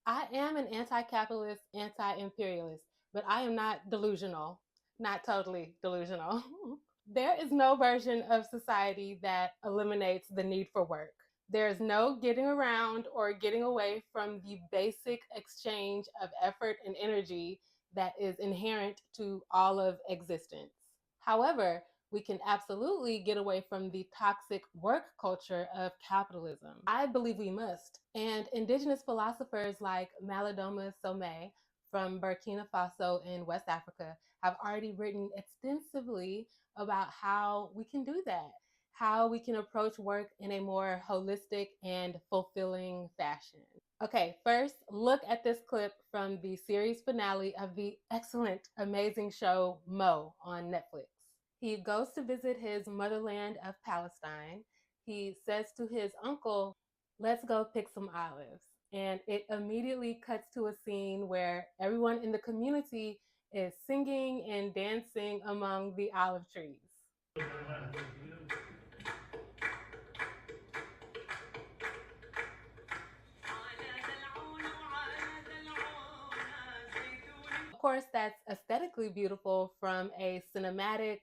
I am an anti-capitalist, anti-imperialist, but I am not delusional, not totally delusional. There is no version of society that eliminates the need for work. There is no getting around or getting away from the basic exchange of effort and energy that is inherent to all of existence. However, we can absolutely get away from the toxic work culture of capitalism. I believe we must. And indigenous philosophers like Malidoma Somé from Burkina Faso in West Africa have already written extensively about how we can do that, how we can approach work in a more holistic and fulfilling fashion. Okay, first, look at this clip from the series finale of the excellent, amazing show Mo on Netflix. He goes to visit his motherland of Palestine. He says to his uncle, "Let's go pick some olives." And it immediately cuts to a scene where everyone in the community is singing and dancing among the olive trees. Of course, that's aesthetically beautiful from a cinematic,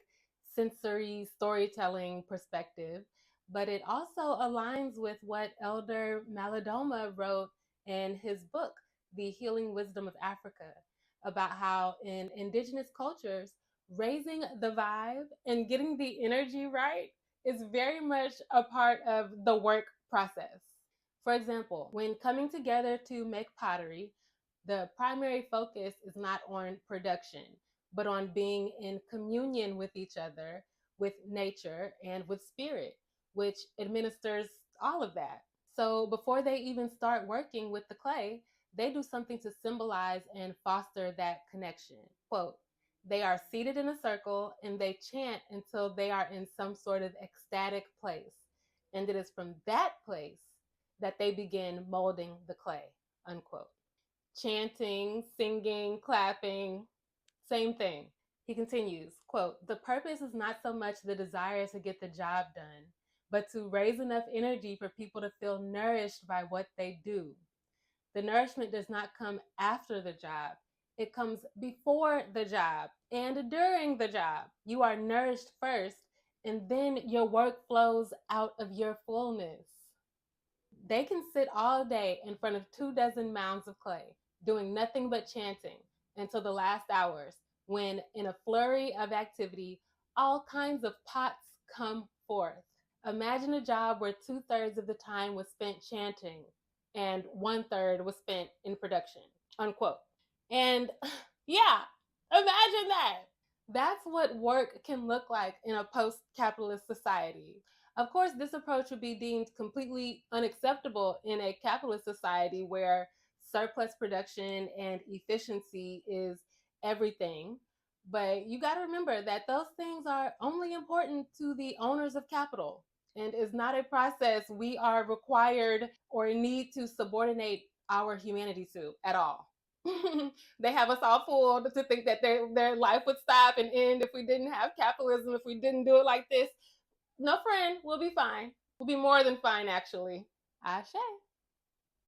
sensory storytelling perspective, but it also aligns with what Elder Malidoma wrote in his book, The Healing Wisdom of Africa, about how in indigenous cultures, raising the vibe and getting the energy right is very much a part of the work process. For example, when coming together to make pottery, the primary focus is not on production, but on being in communion with each other, with nature, and with spirit, which administers all of that. So before they even start working with the clay, they do something to symbolize and foster that connection. Quote, "They are seated in a circle and they chant until they are in some sort of ecstatic place. And it is from that place that they begin molding the clay," unquote. Chanting, singing, clapping, same thing. He continues, quote, "The purpose is not so much the desire to get the job done, but to raise enough energy for people to feel nourished by what they do. The nourishment does not come after the job. It comes before the job and during the job. You are nourished first, and then your work flows out of your fullness." They can sit all day in front of 24 mounds of clay, doing nothing but chanting until the last hours, when, in a flurry of activity, all kinds of pots come forth. Imagine a job where 2/3 of the time was spent chanting and 1/3 was spent in production, unquote. And yeah, imagine that. That's what work can look like in a post capitalist society. Of course, this approach would be deemed completely unacceptable in a capitalist society where surplus production and efficiency is everything. But you got to remember that those things are only important to the owners of capital and is not a process we are required or need to subordinate our humanity to at all. They have us all fooled to think that their life would stop and end if we didn't have capitalism, if we didn't do it like this. No, friend, we'll be fine. We'll be more than fine, actually. Ashe.